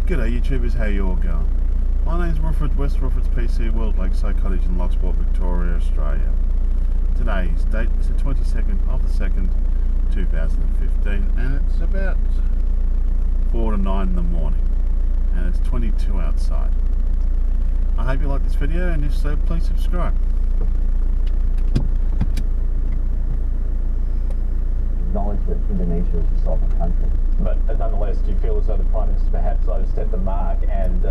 G'day YouTubers, how you all going? My name's Wilfred, West Wilfred's PC World, Lakeside Cottage in Loch Sport, Victoria, Australia. Today's date is the 22nd of the 2nd, 2015, and it's about 4 to 9 in the morning, and it's 22 outside. I hope you like this video, and if so, please subscribe. Acknowledge that Indonesia is a sovereign country. But nonetheless, do you feel as though the Prime Minister perhaps overstepped the mark and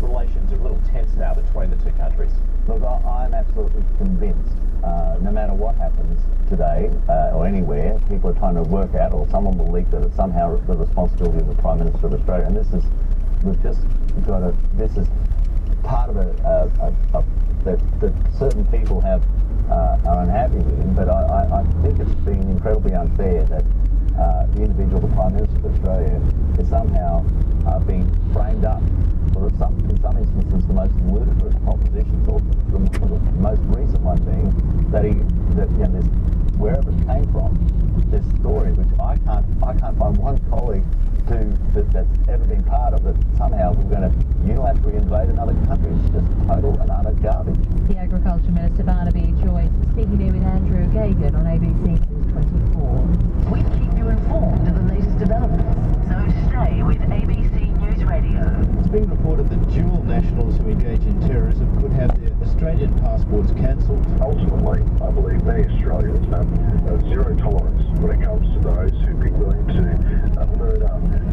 relations are a little tense now between the two countries? Look, I'm absolutely convinced, no matter what happens today or anywhere, people are trying to work out, or someone will leak that it's somehow the responsibility of the Prime Minister of Australia. And this is, this is part of that certain people have are unhappy with him, but I think it's been incredibly unfair that the individual, the Prime Minister of Australia, is somehow being framed up for in some instances the most ludicrous propositions, or the most recent one being that wherever it came from, this story, which I can't find one colleague that's ever been part of, that somehow we're going to unilaterally invade another country. It's just total and utter garbage. The Agriculture Minister Barnaby Joyce speaking there with Andrew Gagan on ABC News 24. We keep you informed of the latest developments, so stay with ABC News Radio. It's been reported that dual nationals who engage in terrorism could have their Australian passports cancelled. Ultimately, I believe many Australians have zero tolerance when it comes to those who'd be willing to murder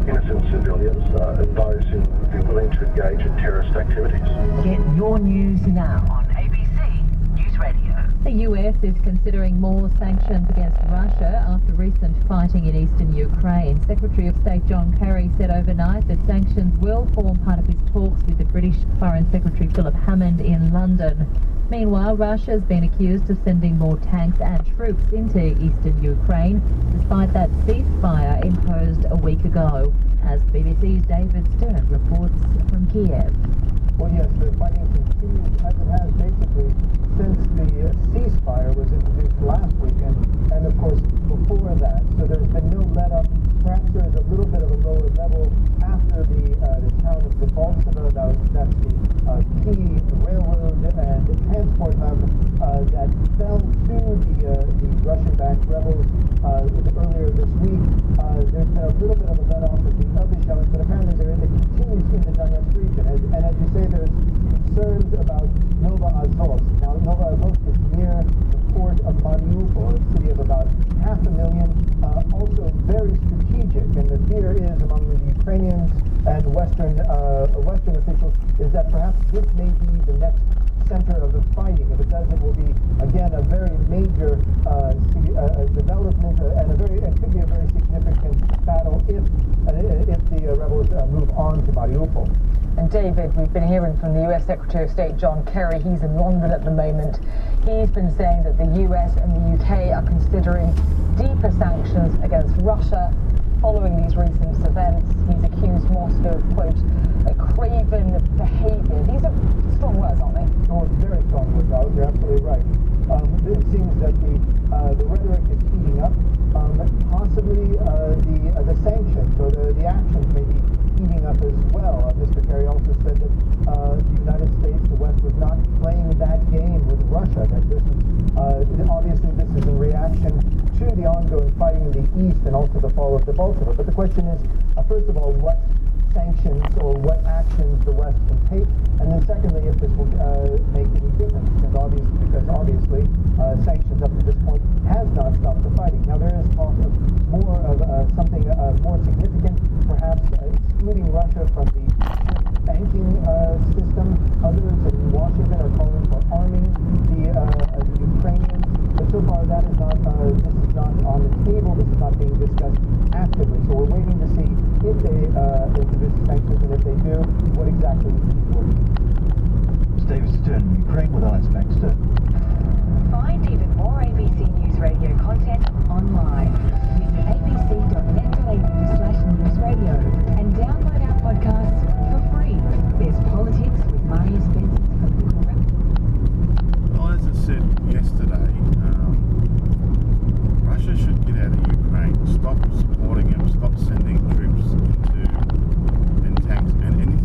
innocent civilians and those who'd be willing to engage in terrorist activities. Get your news now on ABC News Radio. The US is considering more sanctions against Russia after recent fighting in eastern Ukraine. Secretary of State John Kerry said overnight that sanctions will form part of his talks with the British Foreign Secretary Philip Hammond in London. Meanwhile, Russia has been accused of sending more tanks and troops into eastern Ukraine, despite that ceasefire imposed a week ago, as BBC's David Stern reports from Kiev. Well, yes, the fighting continues as it has basically since the ceasefire was introduced last weekend, and of course before that. So there's been no let-up. Perhaps there is a little bit of a lower level after the town of Debaltseve. That's the key railroad and transport hub that fell to the Russian-backed rebels earlier this week. There's been a little bit of a let-off of the other shelling, but apparently it continues in the Donetsk region. And as you say, there's concerns about Nova Azovsk. Now, Nova Azovsk is near the port of Mariupol, a city of about 500,000, also very strategic. And the fear is among the Ukrainians and Western officials is that perhaps this may be the next center of the fighting. If it does, it will be again a very major development, and it could be a very significant battle if the rebels move on to Mariupol. And David, we've been hearing from the US Secretary of State John Kerry. He's in London at the moment. He's been saying that the US and the UK are considering deeper sanctions against Russia following these recent events. He's accused Moscow of, quote, a craven behavior. These are strong words, aren't they? No, it's very strong words, Alice. You're absolutely right. It seems that the rhetoric is heating up. Possibly the sanctions or the actions may be heating up as well. Mr. Kerry also said that the United States, the West, was not playing that game with Russia. That this is obviously this is in reaction to the ongoing fighting in the east and also the fall of Debaltseve. But the question is, first of all, what sanctions or what actions the West can take, and then secondly, if this will make any difference, because obviously sanctions up to this point has not stopped the fighting. Now there is talk of more of something more significant, perhaps excluding Russia from the banking system. Others in Washington are calling for arming the Ukrainians, but so far that is not. This is not on the table. This is not being discussed actively. So we're waiting to see if they introduce sanctions, and if they do, what exactly these will be. David Stern, Ukraine with Alex Baxter. Find even more ABC News Radio content online. Visit abc.net.au/newsradio and download our podcasts for free. There's Politics with Mario Spencer. Well, as I said yesterday, Russia should get out of Ukraine, stop supporting him, stop sending troops into and tanks and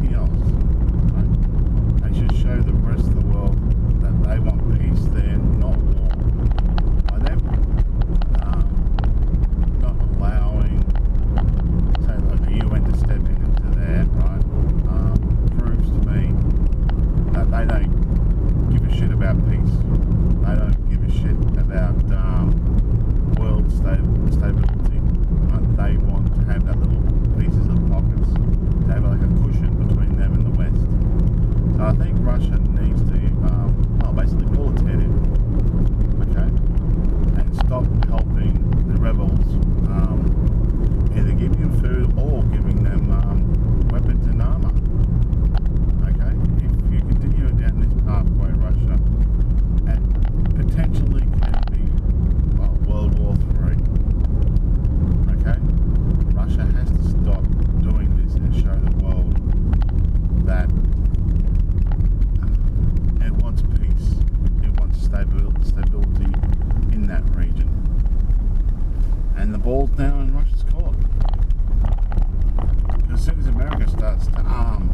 starts to arm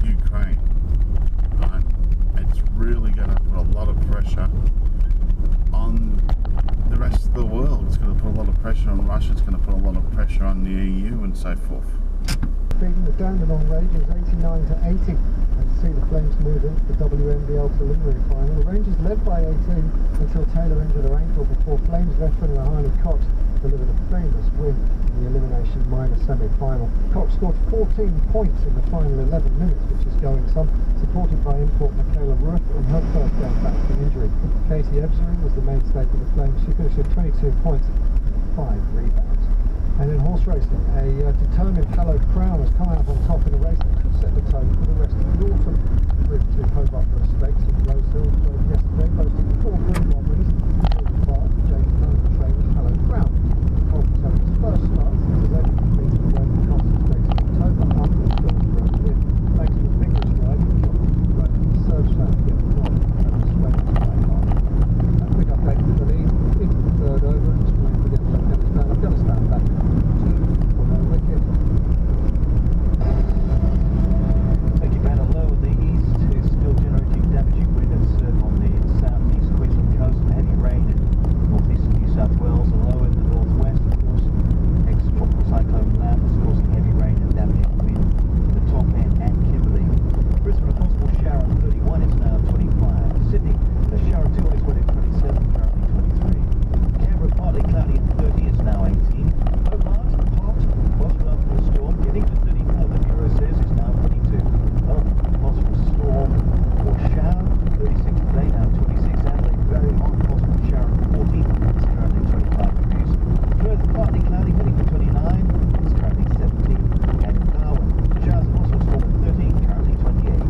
Ukraine, right, it's really going to put a lot of pressure on the rest of the world. It's going to put a lot of pressure on Russia, it's going to put a lot of pressure on the EU and so forth. The Dandenong range is 89 to 80, and see the Flames move into the WNBL preliminary final. The range is led by 18 until Taylor injured her ankle before Flames veteran Rahani Cox delivered a famous win in the elimination minor semi-final. Cox scored 14 points in the final 11 minutes, which is going some, supported by import Michaela Ruth in her first game back from injury. Katie Ebsering was the mainstay for the Flames. She finished with 22 points and 5 rebounds. And in horse racing, a determined hallowed crown has come out on top in a race that could set the tone for the rest of the autumn. The Route to Hobart Stakes in Rose Hill played yesterday, boasting 4 Greenmont winners, including Bart, James Bone trained Hallowed Crown. Colt was having his first start since his own defeat in the Roman Costa Stakes in October after his first road win. Thanks to a vigorous ride, he rode the surge time to get the nod and was flamed by Mark. And pick up back to the lead into the third over and just playing to get Afghanistan back. Taking battle low in the east is still generating damaging wind and surf on the southeast Queensland coast. Heavy rain in northeastern New South Wales and low in the northwest. Of course, ex-tropical cyclone Lam is causing heavy rain and damaging wind in the top end and Kimberley. Brisbane, a possible shower at 31 is now 25. Sydney, a shower at 2 is at 27, currently 23. Canberra, partly cloudy at 30 is now 18. Hobart, hot, possible after a storm, getting to 34, the Bureau says, is now 22. Possible storm or shower, 36 today, now 26. Adelaide, very hot, possible shower at 40, it's currently 25 degrees. Perth, partly cloudy, heading to 29, it's currently 17. And Darwin, showers and possible storm at 30, currently 28.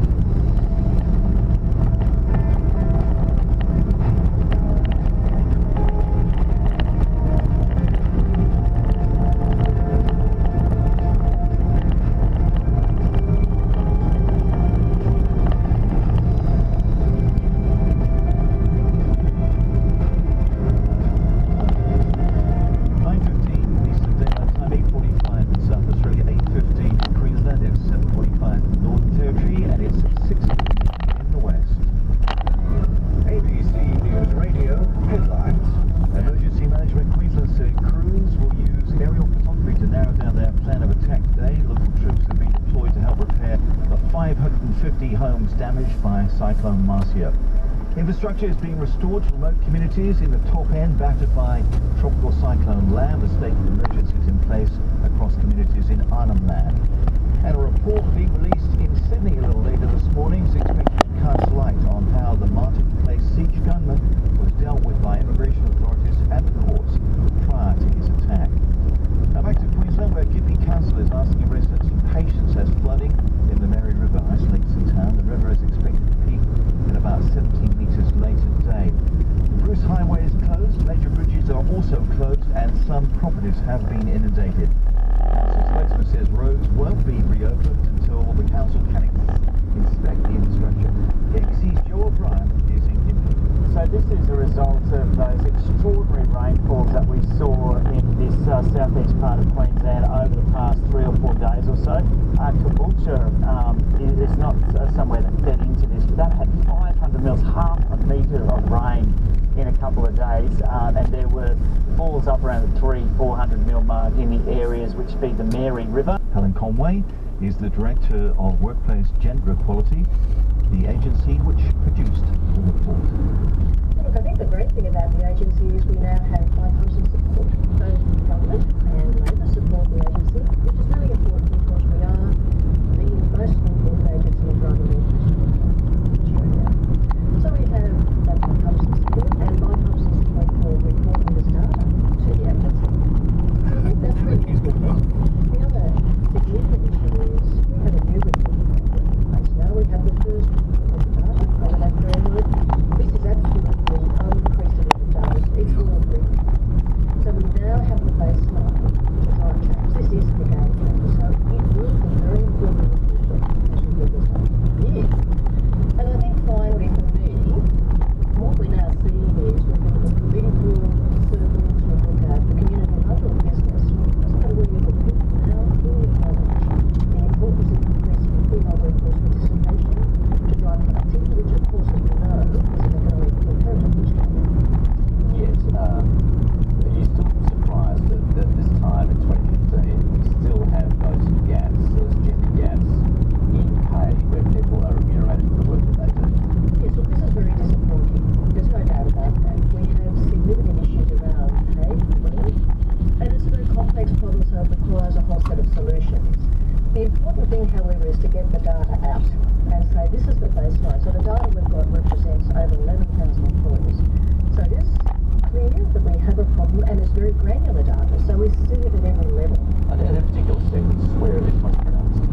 Damaged by Cyclone Marcia. Infrastructure is being restored to remote communities in the top end battered by Tropical Cyclone Lam. A state of emergency is in place across communities in Arnhem Land. And a report being released in Sydney a little later this morning is expected to cast light on how the Martin Place siege gunman was dealt with by immigration authorities and the courts prior to his attack. Now back to Queensland, where Gympie Council is asking residents for patience as flooding in the Mary River isolates the town. The river is expected to peak at about 17 metres later today. The Bruce Highway is closed, major bridges are also closed, and some properties have been inundated. Council spokesman says roads won't be reopened until the council can inspect the infrastructure. KBC's Joe O'Brien is in Gympie. So this is a result of those extraordinary rainfalls that we saw in this southeast part of Queensland over the past 3 or 4 days or so. Caboolture is not somewhere that fed into this, but that had 500 mils, half a metre of rain in a couple of days, and there were falls up around the 300-400 mil mark in the areas which feed the Mary River. Helen Conway is the Director of Workplace Gender Equality, the agency which produced the report. Look, I think the great thing about the agency is we now have bipartisan support. Both government and Labor support the agency, which is really important because we are the most important agency in driving the Australia. So we have that bipartisan support and bipartisan support for reporting this data to the agency. I think that's really important. The other significant issue is we have a new reporting framework in place now. We have the first reporting data over that framework. This is absolutely unprecedented data. It's all agreed. So we now have the baseline important thing, however, is to get the data out and say this is the baseline. So the data we've got represents over 11,000 calls. So it is clear that we have a problem, and it's very granular data, so we see it at every level. Are there particular segments where it is most pronounced?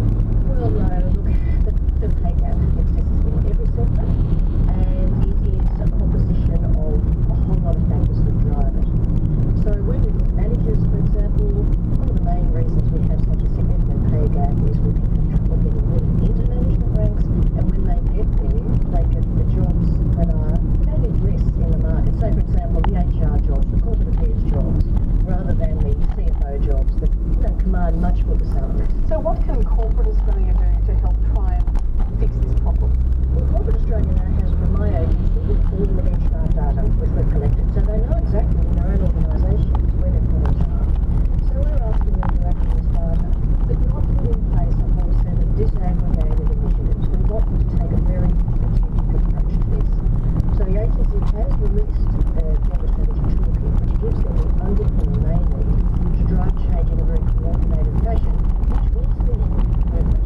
Well, no, look, the pay gap exists in every sector, and it is a composition of a whole lot of factors that drive it. So when we look at managers, for example, one of the main reasons we have such a significant pay gap is we have trouble getting really into management ranks, and when they get there, they get the jobs that are valued less in the market. Say, for example, the HR jobs, the corporate affairs jobs, rather than the CFO jobs that command much more salaries. So what can corporate Australia do to help try and fix this problem? Well, corporate Australia now has, from my agency, all the benchmark data which we've collected, so they know exactly in their own organisations where their problems are. So we're asking them to act on this data, but not put in place a whole set of disaggregated initiatives. We want them to take a very strategic approach to this. So the agency has released the Gender Strategy Toolkit, which gives them the underpinning they need to drive change in a very coordinated fashion, which will see movement.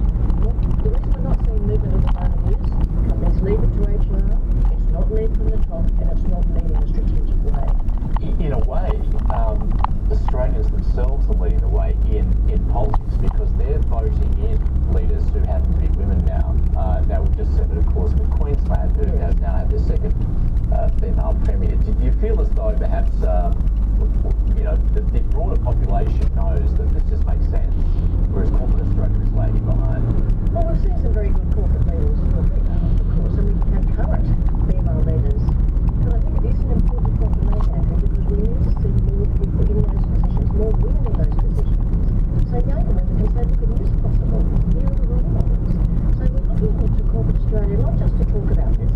The reason we're not seeing movement at the moment is companies leave it to HR, it's not led from the top, and it's not led in a strategic way. In a way, Australians themselves are leading the way in politics because they're voting in leaders who happen to be women now. Now, we've just seen it, of course, with Queensland, who has now had their second female premier. Do you feel as though perhaps the broader population knows that this just makes sense, whereas corporate Australia is lagging behind? Well, we've seen some very good corporate leaders who are female, of course, and we have current female leaders. But I think it is an important point to make, Andrew, because we need to see more people in those positions, more women in those positions. So younger women can say, look, it is possible. Here are the role models. So we're looking to corporate Australia not just to talk about this.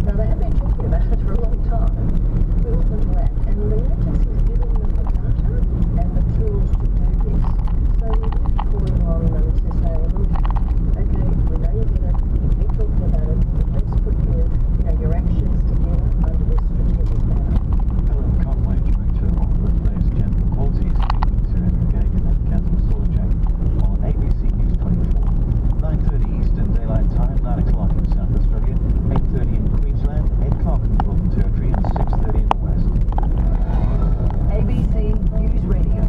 Now, they have been talking about it for a long time. We want them to act, and the agency is giving them the data and the tools to do this. So we will be calling along them to say, well, look, okay, we know you get it, you've been talking about it, but let's put your actions together under this strategic banner. Helen Conway, Director of Workplace Gender Equality, speaking to Andrew Gagan and Catherine Solojak on ABC News 24. 9:30 Eastern Daylight Time, 9 o'clock in South Australia, 8:30 in Queensland, 8 o'clock in the Northern Territory, and 6:30 in the West. ABC News Radio.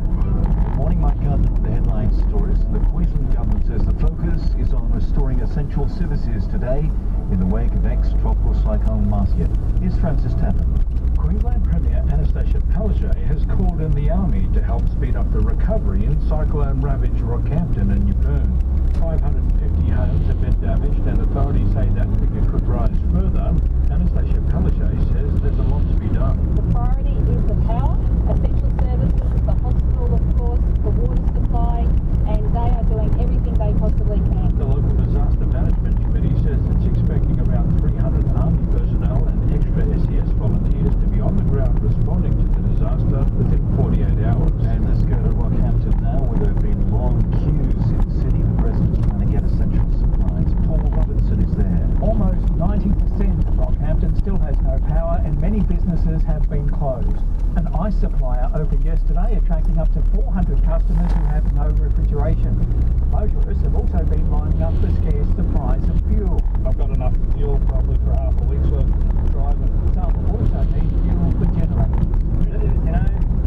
Morning, Mike Gardner with the headline stories. The Queensland Government says the focus is on restoring essential services today in the wake of ex-tropical cyclone Marcia. Here's Francis Tappan. Queensland Premier Anastasia Palaszczuk has called in the army to help speed up the recovery in cyclone-ravaged Rockhampton and Yeppoon. 550 homes have been damaged and authorities say that figure could rise further. Anastasia Palaszczuk says there's a lot to be done. The priority is the power, essential services, the hospital of course, the water supply, and they are doing everything they possibly can. The local disaster management committee says it's expecting around 300 army personnel and extra SES volunteers to be on the ground responding to the disaster within 48 hours. And let's go to Rockhampton now, where there have been long queues in the city with residents trying to get essential supplies. Paul Robertson is there. Almost 90% of Rockhampton still has no power and many businesses have been closed. An ice supplier opened yesterday, attracting up to 400 customers who have no refrigeration. Motorists have also been lining up for scarce supplies of fuel. I've got enough fuel probably for half a week's worth of driving. Some also need fuel for generators.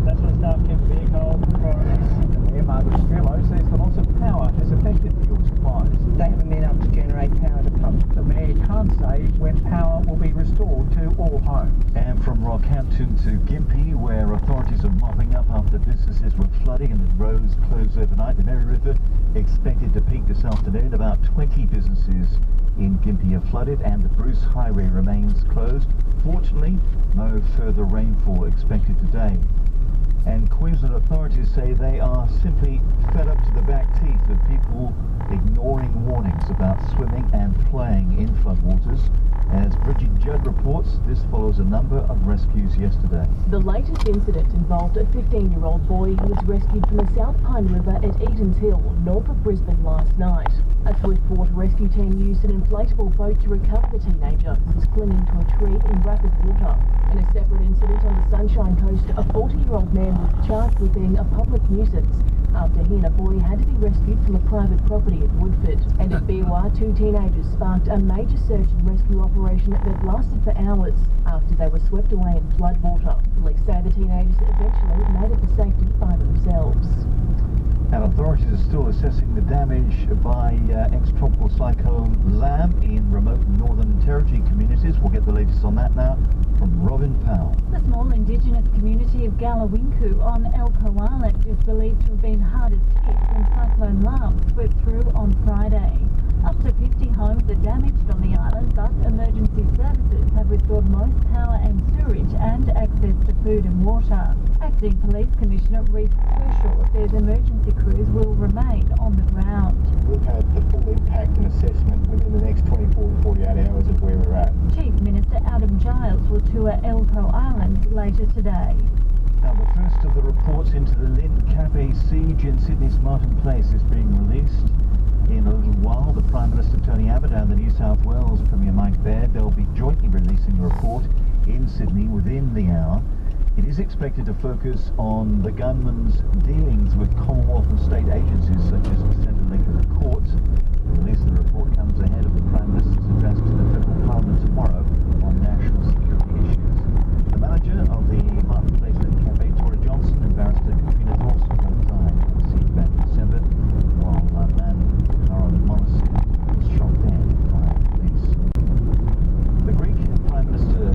That sort of stuff keeps the vehicle The Mayor, Margaret Strillo, says the loss of power has affected fuel supplies. They haven't been able to generate power to pump. The Mayor can't say when power will be restored to all homes. And from Rockhampton to Gympie, where authorities are mopping up after businesses were flooding and the roads closed overnight. The Mary River expected to peak this afternoon. About 20 businesses in Gympie are flooded and the Bruce Highway remains closed. Fortunately, no further rainfall expected today. And Queensland authorities say they are simply fed up to the back teeth of people ignoring warnings about swimming and playing in floodwaters. As Bridget Judd reports, this follows a number of rescues yesterday. The latest incident involved a 15-year-old boy who was rescued from the South Pine River at Eatons Hill, north of Brisbane last night. A Swiftwater rescue team used an inflatable boat to recover the teenager, who was clinging to a tree in rapid water. In a separate incident on the Sunshine Coast, a 40-year-old man was charged with being a public nuisance. after he and a boy had to be rescued from a private property at Woodford. And at Beerwah, 2 teenagers sparked a major search and rescue operation that lasted for hours after they were swept away in floodwater. Police say the teenagers eventually made it to safety by themselves. And authorities are still assessing the damage by ex-tropical cyclone Lam in remote Northern Territory communities. We'll get the latest on that now from Robin Powell. The small indigenous community of Galawinku on Elko Island is believed to have been hardest hit when Cyclone Lam swept through on Friday. Up to 50 homes are damaged on the island, but emergency services have restored most power and sewerage and access to food and water. Acting Police Commissioner Reece Kershaw says emergency crews will remain on the ground. We'll have the full impact and assessment within the next 24 to 48 hours of where we're at. Chief Minister Adam Giles will tour Elko Island later today. Now, the first of the reports into the Lynn Cafe siege in Sydney's Martin Place is being released in a little while. The Prime Minister Tony Abbott and the New South Wales Premier Mike Baird, they'll be jointly releasing the report in Sydney within the hour. It is expected to focus on the gunman's dealings with Commonwealth and state agencies such as the Centre Link and the courts. The release of the report comes ahead of the Prime Minister's address to the Federal Parliament tomorrow on national security issues. The manager of the Martin Place Lynn Cafe, Tori Johnson, and barrister Katrina Dawson both died in the siege back in December, while man Aaron Monasid was shot dead by police. The Greek Prime Minister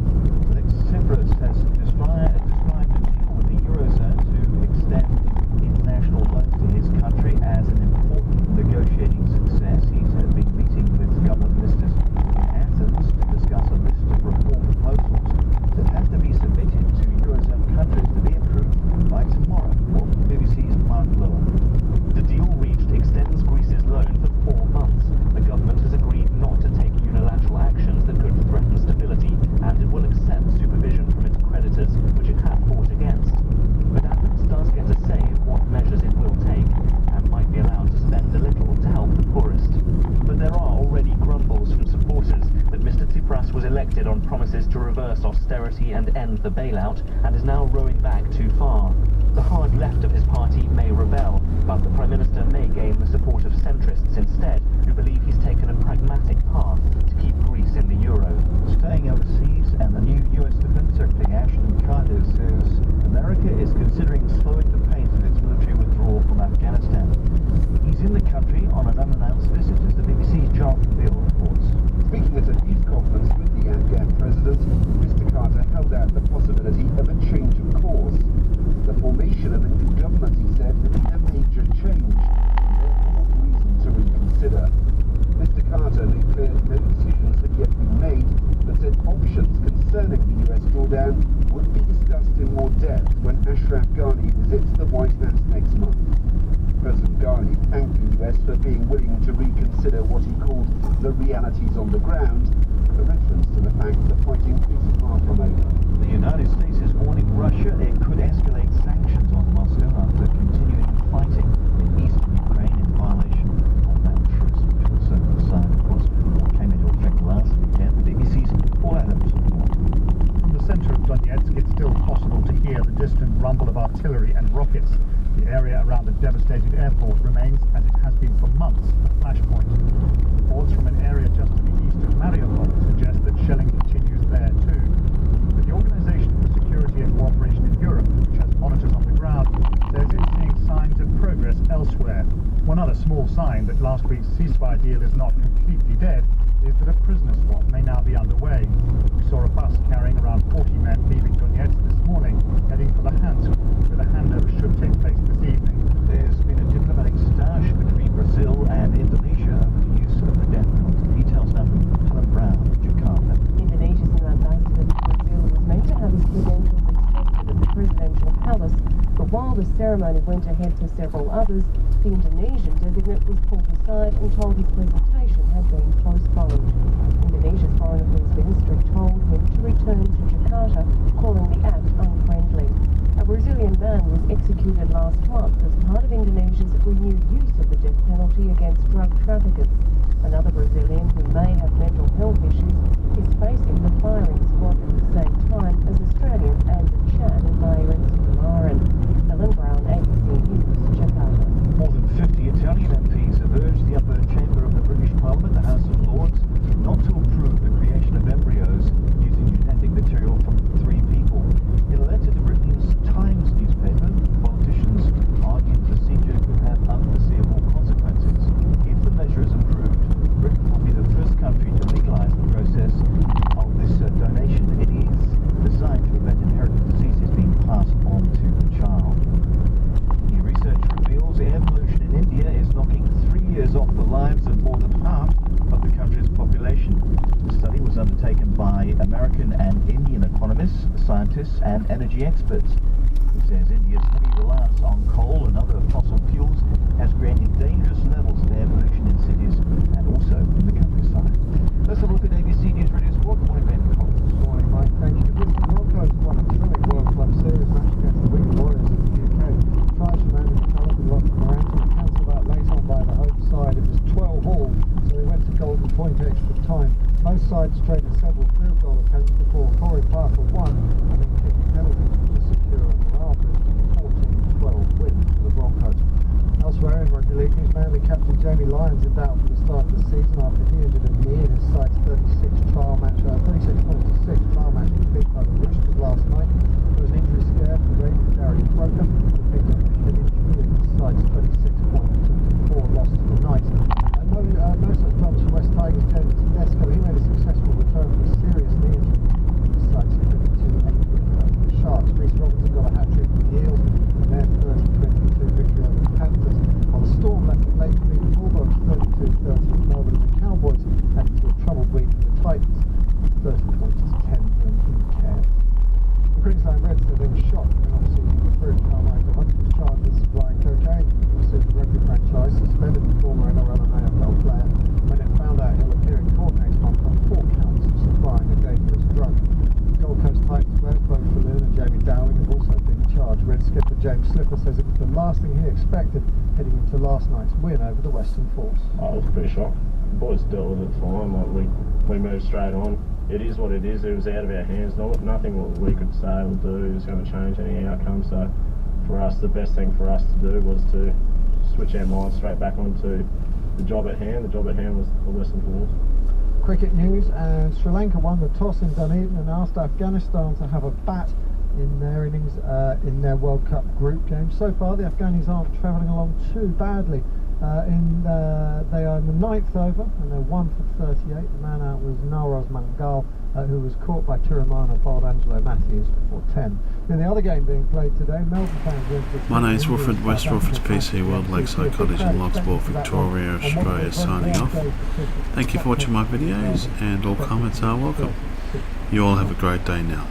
Tsipras has described a deal with the Eurozone to extend international loans to his country as an important negotiating success. He's been meeting with government ministers in Athens to discuss a list of reform proposals that have to be submitted to Eurozone countries to be approved by tomorrow. Well, BBC's Mark Lower. The deal reached extends Greece's loan for 4 months. The government has agreed not to take unilateral actions that could threaten stability, and it will accept supervision from its creditors, which it had fought against. But Athens does get a say in what measures it will take, and might be allowed to spend a little to help the poorest. But there are already grumbles from supporters that Mr Tsipras was elected on promises to reverse austerity and end the bailout, and is now rowing back too far. The hard left of his party may rebel, but the Prime Minister may gain the support of centrists instead, who believe he's taken a pragmatic path to keep Greece in the euro. Staying overseas, and the new US Defense Secretary Ashton Carter says America is considering slowing the pace of its military withdrawal from Afghanistan. He's in the country on an unannounced visit, as the BBC's Jonathan Beale reports. Speaking at a news conference with the Afghan president, Mr Carter held out the possibility of a change of course. The formation of a new government, he said, would be a major change, and therefore reason to reconsider. Mr Carter made clear no decisions had yet been made, but said options concerning the US drawdown would be discussed in more depth when Ashraf Ghani visits the White House next month. President Ghani thanked the US for being willing to reconsider what he called the realities on the ground, a reference to the fact that fighting is far from over. The United States is warning Russia it could escalate sanctions on Moscow after continuing fighting in eastern Ukraine in violation of that truce, which was signed, of course, came into effect last weekend. The BBC's Paul Adams report. From the centre of Donetsk, it's still possible to hear the distant rumble of artillery and rockets. The area around the devastated airport remains, as it has been for months, a flashpoint. Reports from an area just to the east of Mariupol suggest that shelling continues there too. But the Organisation for Security and Cooperation in Europe, which has monitors on the ground, says it's seeing signs of progress elsewhere. One other small sign that last week's ceasefire deal is not completely dead is that a prisoner swap may now be underway. We saw a bus carrying around 40 men leaving Donetsk this morning, heading for Luhansk, where the handover should take place this evening. There's been a diplomatic stoush between Brazil and Indonesia over the use of the death penalty. Details now from Helen Brown in Jakarta. Indonesia's ambassador to Brazil was meant to have his credentials inspected at the presidential palace, but while the ceremony went ahead for several others, the Indonesian designate was pulled aside and told his presentation had been postponed. Indonesia's Foreign Affairs Ministry told him to return to Jakarta, calling the act unfriendly. A Brazilian man was executed last month as part of Indonesia's renewed use of the death penalty against drug traffickers. Another Brazilian who may have mental health issues is facing the firing squad at the same time as Australian Andrew Chan and Myron Sukumaran. Helen Brown, ABC News, Jakarta. American and Indian economists, scientists and energy experts. He says India's heavy reliance on coal and other fossil fuels has created dangerous levels of air pollution in cities and also in the countryside. Let's have a look at ABC News Radio Sport. Good morning, Ben. Good morning, Mike. Thank you. The Broncos won a thrilling World Club Series match against the Wigan Warriors of the UK. Tries from Andy McCullough and Loch Sport cancelled out late on by the home side. It was 12-all, so they went to golden point extra time. Both sides traded several field goal attempts before Corey Parker won and then kicked a penalty to secure a morale-boosting 14-12 win for the Broncos. Elsewhere in Rugby League news, Manly captain Jamie Lyons in doubt for the start of the season after he injured a knee in his side's 36-26 trial match with Big Brother Roosters last night. There was an injury scare for Rangers' Gary Croker, who picked up a head injury in his side's 36-4 loss to the Knights. No such problems for West Tigers James Tedesco. He made a successful return from a serious knee injury in his side's 22-8 win over the Sharks. Reece Robinson got a hat-trick for the Eels in their 30-22 victory over the Panthers, while the Storm left it late to beat the Bulldogs 32-30 in Melbourne, and the Cowboys headed to a troubled week for the Titans, 30-10 win in Cairns. The Queensland Reds have been shot, and obviously Wilfred was charged with supplying cocaine. The Super Rugby franchise suspended the former NRL and AFL player when it found out he'll appear in court next month on 4 counts of supplying a dangerous drug. Gold Coast Titans players Bo Falloon and Jamie Dowling have also been charged. Red skipper James Slipper says it was the last thing he expected heading into last night's win over the Western Force. I was pretty shocked. The boys dealt with it fine. Like we moved straight on. It is what it is. It was out of our hands. Nothing what we could say or do is going to change any outcome. So for us, the best thing for us to do was to switch our minds straight back onto the job at hand. The job at hand was the Western Force. Cricket news, and Sri Lanka won the toss in Dunedin and asked Afghanistan to have a bat in their innings in their World Cup group game. So far the Afghanis aren't travelling along too badly. They are in the 9th over and they're 1 for 38. The man out was Nawroz Mangal, who was caught by Tiramana bowled Angelo Matthews for 10. In the other game being played today, Melbourne fans went to... My name's Wilfred, West Wilfred's PC World, Lakeside Cottage and Loch Sport, Victoria, Australia, signing off. Thank you for watching my videos, and all comments are welcome. You all have a great day now.